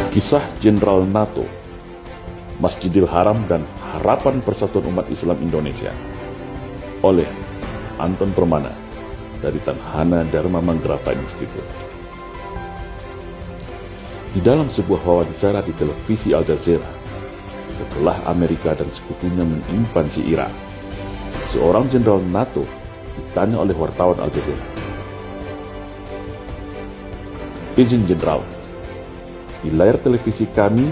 Kisah Jenderal NATO, Masjidil Haram dan Harapan Persatuan Umat Islam Indonesia oleh Anton Permana dari Tanhana Dharma Manggarafa Institute. Di dalam sebuah wawancara di televisi Al Jazeera, setelah Amerika dan sekutunya menginvasi Irak, seorang jenderal NATO ditanya oleh wartawan Al Jazeera, "Izin Jenderal, di layar televisi kami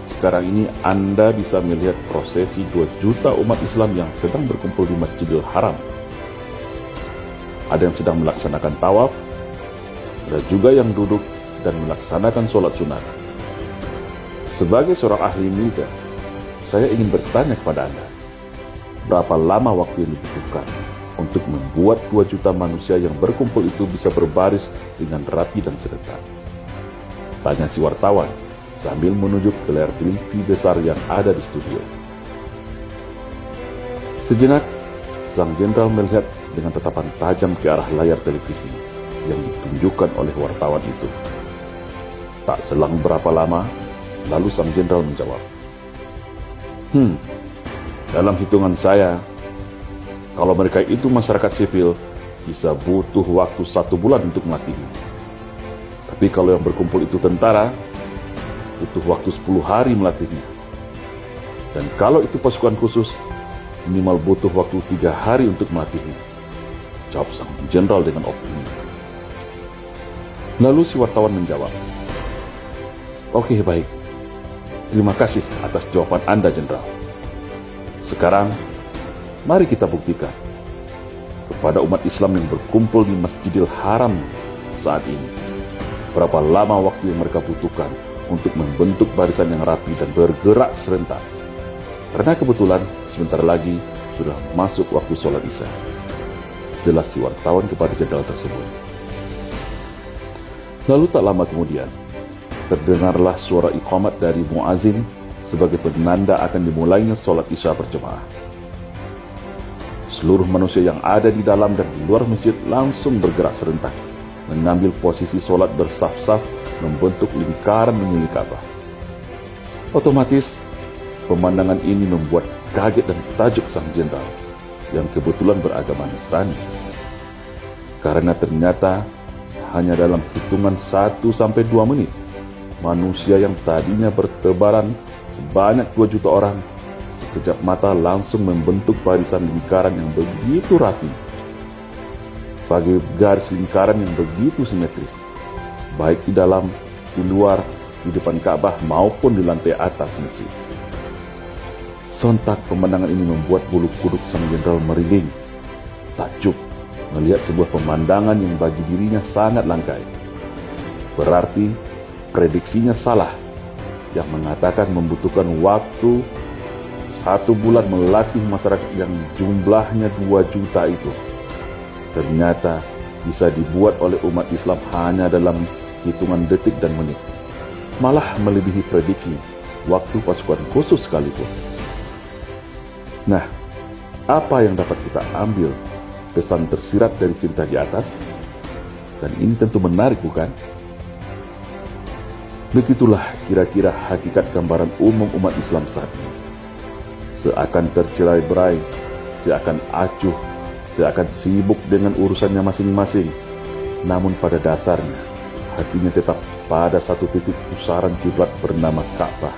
sekarang ini Anda bisa melihat prosesi 2 juta umat Islam yang sedang berkumpul di Masjidil Haram. Ada yang sedang melaksanakan tawaf, ada juga yang duduk dan melaksanakan sholat sunat. Sebagai seorang ahli militer, saya ingin bertanya kepada Anda, berapa lama waktu yang dibutuhkan untuk membuat 2 juta manusia yang berkumpul itu bisa berbaris dengan rapi dan serentak?" Tanya si wartawan sambil menunjuk ke layar TV besar yang ada di studio. Sejenak, sang jenderal melihat dengan tatapan tajam ke arah layar televisi yang ditunjukkan oleh wartawan itu. Tak selang berapa lama, lalu sang jenderal menjawab, dalam hitungan saya, kalau mereka itu masyarakat sipil, bisa butuh waktu 1 bulan untuk melatihnya. Tapi kalau yang berkumpul itu tentara, butuh waktu 10 hari melatihnya. Dan kalau itu pasukan khusus, minimal butuh waktu 3 hari untuk melatihnya, jawab sang jenderal dengan optimis. Lalu si wartawan menjawab, "Oke, baik. Terima kasih atas jawaban Anda, Jenderal. Sekarang, mari kita buktikan kepada umat Islam yang berkumpul di Masjidil Haram saat ini, berapa lama waktu yang mereka butuhkan untuk membentuk barisan yang rapi dan bergerak serentak. Karena kebetulan sebentar lagi sudah masuk waktu sholat Isya," jelas si wartawan kepada jenderal tersebut. Lalu tak lama kemudian, terdengarlah suara iqamat dari muazin sebagai penanda akan dimulainya sholat Isya berjemaah. Seluruh manusia yang ada di dalam dan di luar masjid langsung bergerak serentak, mengambil posisi sholat bersaf-saf membentuk lingkaran mengelilingi Ka'bah. Otomatis, pemandangan ini membuat kaget dan tajuk sang jenderal yang kebetulan beragama Nasrani. Karena ternyata hanya dalam hitungan 1-2 menit, manusia yang tadinya bertebaran sebanyak 2 juta orang, sekejap mata langsung membentuk barisan lingkaran yang begitu rapi, bagi garis lingkaran yang begitu simetris, baik di dalam, di luar, di depan Ka'bah maupun di lantai atas masjid. Sontak pemandangan ini membuat bulu kuduk sang jenderal merinding, takjub melihat sebuah pemandangan yang bagi dirinya sangat langka. Berarti prediksinya salah yang mengatakan membutuhkan waktu 1 bulan melatih masyarakat yang jumlahnya 2 juta itu. Ternyata bisa dibuat oleh umat Islam hanya dalam hitungan detik dan menit, malah melebihi prediksi waktu pasukan khusus sekalipun. Nah, apa yang dapat kita ambil pesan tersirat dari cerita di atas? Dan ini tentu menarik, bukan? Begitulah kira-kira hakikat gambaran umum umat Islam saat ini. Seakan tercerai-berai, seakan acuh, seakan sibuk dengan urusannya masing-masing. Namun pada dasarnya, hatinya tetap pada satu titik pusaran kiblat bernama Ka'bah,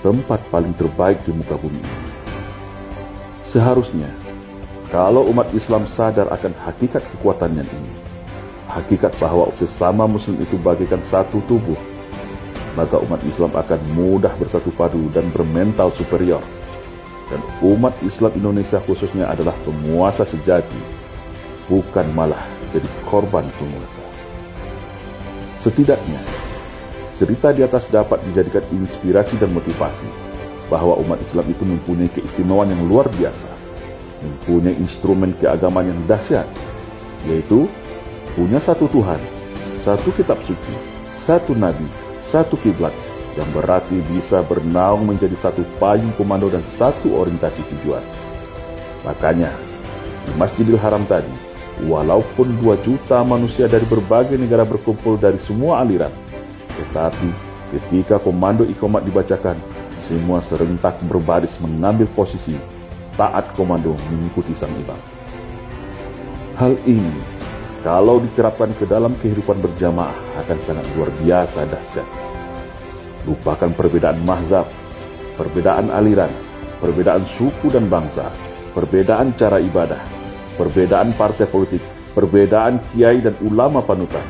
tempat paling terbaik di muka bumi ini. Seharusnya, kalau umat Islam sadar akan hakikat kekuatannya ini, hakikat bahwa sesama muslim itu bagaikan satu tubuh, maka umat Islam akan mudah bersatu padu dan bermental superior. Dan umat Islam Indonesia khususnya adalah penguasa sejati, bukan malah jadi korban penguasa. Setidaknya, cerita di atas dapat dijadikan inspirasi dan motivasi bahwa umat Islam itu mempunyai keistimewaan yang luar biasa, mempunyai instrumen keagamaan yang dahsyat, yaitu punya satu Tuhan, satu kitab suci, satu nabi, satu kiblat, yang berarti bisa bernaung menjadi satu payung komando dan satu orientasi tujuan. Makanya, di Masjidil Haram tadi, Walaupun 2 juta manusia dari berbagai negara berkumpul dari semua aliran, tetapi ketika komando Iqamat dibacakan, semua serentak berbaris mengambil posisi, taat komando mengikuti sang imam. Hal ini, kalau diterapkan ke dalam kehidupan berjamaah, akan sangat luar biasa dahsyat. Lupakan perbedaan mazhab, perbedaan aliran, perbedaan suku dan bangsa, perbedaan cara ibadah, perbedaan partai politik, perbedaan kiai dan ulama panutan.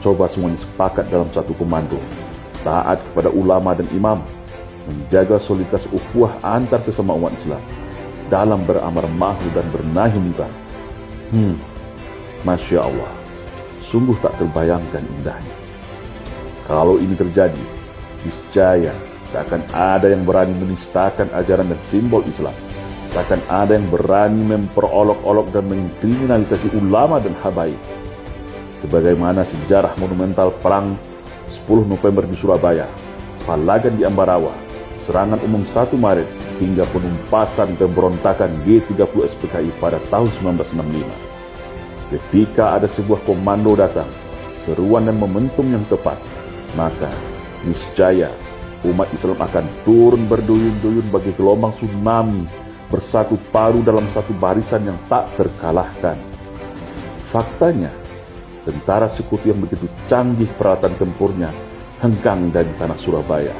Coba semuanya sepakat dalam satu komando, taat kepada ulama dan imam, menjaga soliditas ukhuwah antar sesama umat Islam dalam beramar ma'ruf dan bernahi munkar. Masya Allah, sungguh tak terbayangkan indahnya. Kalau ini terjadi, niscaya tak akan ada yang berani menistakan ajaran dan simbol Islam. Takkan ada yang berani memperolok-olok dan mengkriminalisasi ulama dan habaib. Sebagaimana sejarah monumental perang 10 November di Surabaya, Palagan di Ambarawa, serangan umum 1 Maret, hingga penumpasan pemberontakan G30 SPKI pada tahun 1965. Ketika ada sebuah komando datang, seruan dan momentum yang tepat, maka niscaya umat Islam akan turun berduyun-duyun bagi gelombang tsunami, bersatu padu dalam satu barisan yang tak terkalahkan. Faktanya, tentara sekutu yang begitu canggih peralatan tempurnya hengkang dari tanah Surabaya.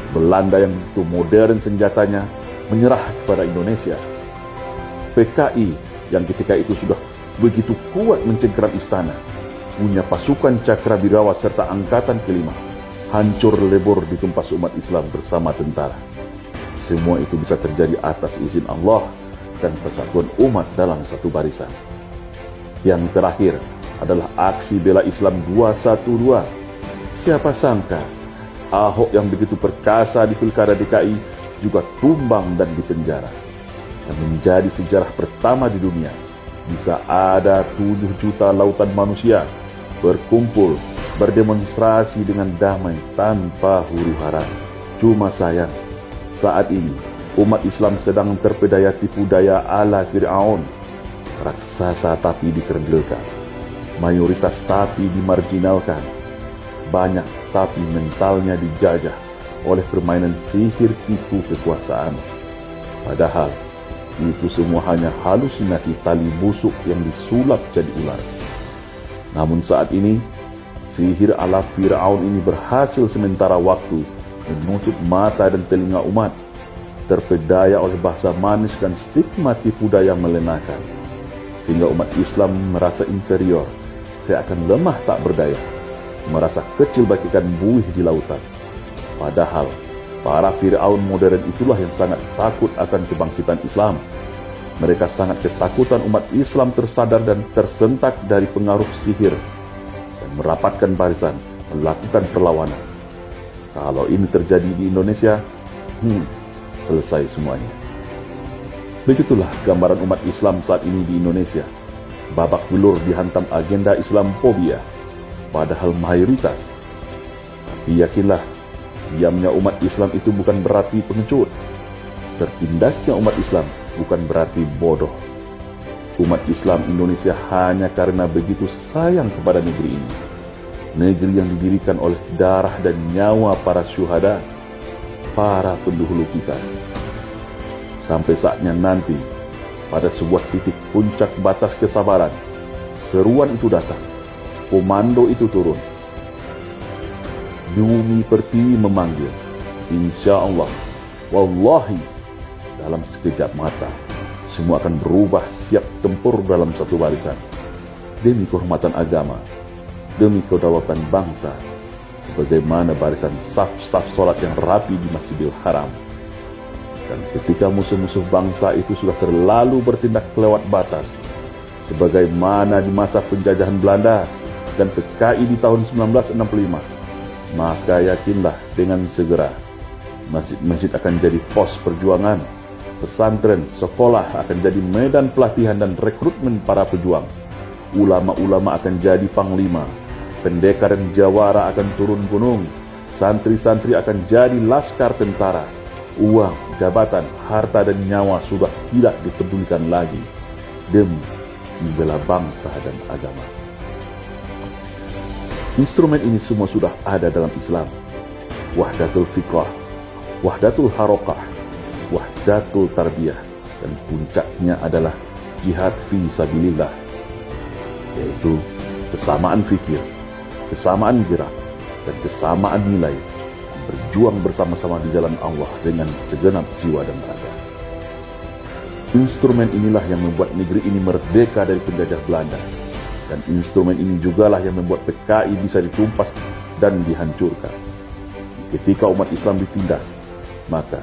Belanda yang begitu modern senjatanya menyerah kepada Indonesia. PKI yang ketika itu sudah begitu kuat mencengkeram istana, punya pasukan Cakrawirawa serta angkatan kelima, hancur lebur ditumpas umat Islam bersama tentara. Semua itu bisa terjadi atas izin Allah dan persatuan umat dalam satu barisan. Yang terakhir adalah aksi bela Islam 212. Siapa sangka Ahok yang begitu perkasa di Pilkada DKI juga tumbang dan dipenjara. Dan menjadi sejarah pertama di dunia, bisa ada 7 juta lautan manusia berkumpul, berdemonstrasi dengan damai tanpa huru-hara. Cuma sayang, saat ini umat Islam sedang terpedaya tipu daya ala Fir'aun. Raksasa tapi dikerdilkan, mayoritas tapi dimarginalkan, banyak tapi mentalnya dijajah oleh permainan sihir tipu kekuasaan. Padahal itu semua hanya halusinasi tali busuk yang disulap jadi ular. Namun saat ini, sihir ala Fir'aun ini berhasil sementara waktu menutup mata dan telinga umat, terpedaya oleh bahasa manis dan stigma tipu daya melenakan, sehingga umat Islam merasa inferior, seakan lemah tak berdaya, merasa kecil bagaikan buih di lautan. Padahal para Fir'aun modern itulah yang sangat takut akan kebangkitan Islam. Mereka sangat ketakutan umat Islam tersadar dan tersentak dari pengaruh sihir dan merapatkan barisan, melakukan perlawanan. Kalau ini terjadi di Indonesia, selesai semuanya. Begitulah gambaran umat Islam saat ini di Indonesia. Babak belur dihantam agenda Islamophobia, padahal mayoritas. Tapi yakinlah, diamnya umat Islam itu bukan berarti pengecut. Tertindasnya umat Islam bukan berarti bodoh. Umat Islam Indonesia hanya karena begitu sayang kepada negeri ini, negeri yang didirikan oleh darah dan nyawa para syuhada, para pendahulu kita. Sampai saatnya nanti, pada sebuah titik puncak batas kesabaran, seruan itu datang, komando itu turun. Bumi pertiwi memanggil, insya Allah, wallahi, dalam sekejap mata, semua akan berubah siap tempur dalam satu barisan. Demi kehormatan agama, demi kedaulatan bangsa, sebagaimana barisan saf-saf sholat yang rapi di Masjidil Haram. Dan ketika musuh-musuh bangsa itu sudah terlalu bertindak kelewat batas, sebagaimana di masa penjajahan Belanda dan PKI di tahun 1965, maka yakinlah dengan segera masjid-masjid akan jadi pos perjuangan, pesantren, sekolah akan jadi medan pelatihan dan rekrutmen para pejuang, ulama-ulama akan jadi panglima, pendekar dan jawara akan turun gunung, santri-santri akan jadi laskar tentara. Uang, jabatan, harta dan nyawa sudah tidak dipedulikan lagi demi membela bangsa dan agama. Instrumen ini semua sudah ada dalam Islam. Wahdatul fikrah, wahdatul harokah, wahdatul tarbiyah, dan puncaknya adalah jihad fi sabilillah, yaitu kesamaan fikir, kesamaan gerak, dan kesamaan nilai, berjuang bersama-sama di jalan Allah dengan segenap jiwa dan raga. Instrumen inilah yang membuat negeri ini merdeka dari penjajah Belanda, dan instrumen ini jugalah yang membuat PKI bisa ditumpas dan dihancurkan. Ketika umat Islam ditindas, maka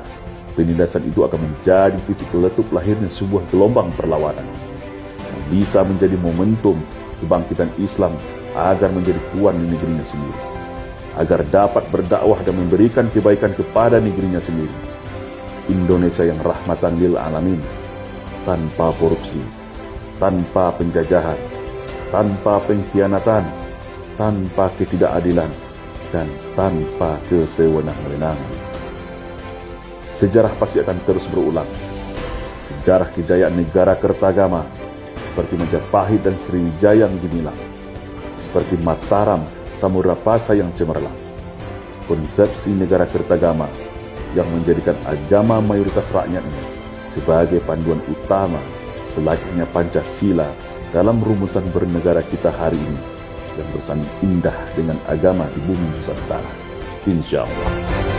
penindasan itu akan menjadi titik letup lahirnya sebuah gelombang perlawanan yang bisa menjadi momentum kebangkitan Islam agar menjadi tuan di negerinya sendiri, agar dapat berdakwah dan memberikan kebaikan kepada negerinya sendiri. Indonesia yang rahmatan lil alamin, tanpa korupsi, tanpa penjajahan, tanpa pengkhianatan, tanpa ketidakadilan, dan tanpa kesewenang-wenangan. Sejarah pasti akan terus berulang. Sejarah kejayaan negara Kertagama seperti Majapahit dan Sriwijaya yang gemilang, seperti Mataram, Samudra-Pasa yang cemerlang. Konsepsi negara Kertagama yang menjadikan agama mayoritas rakyatnya sebagai panduan utama selayaknya Pancasila dalam rumusan bernegara kita hari ini, yang bersanding indah dengan agama di bumi Nusantara. Insya Allah.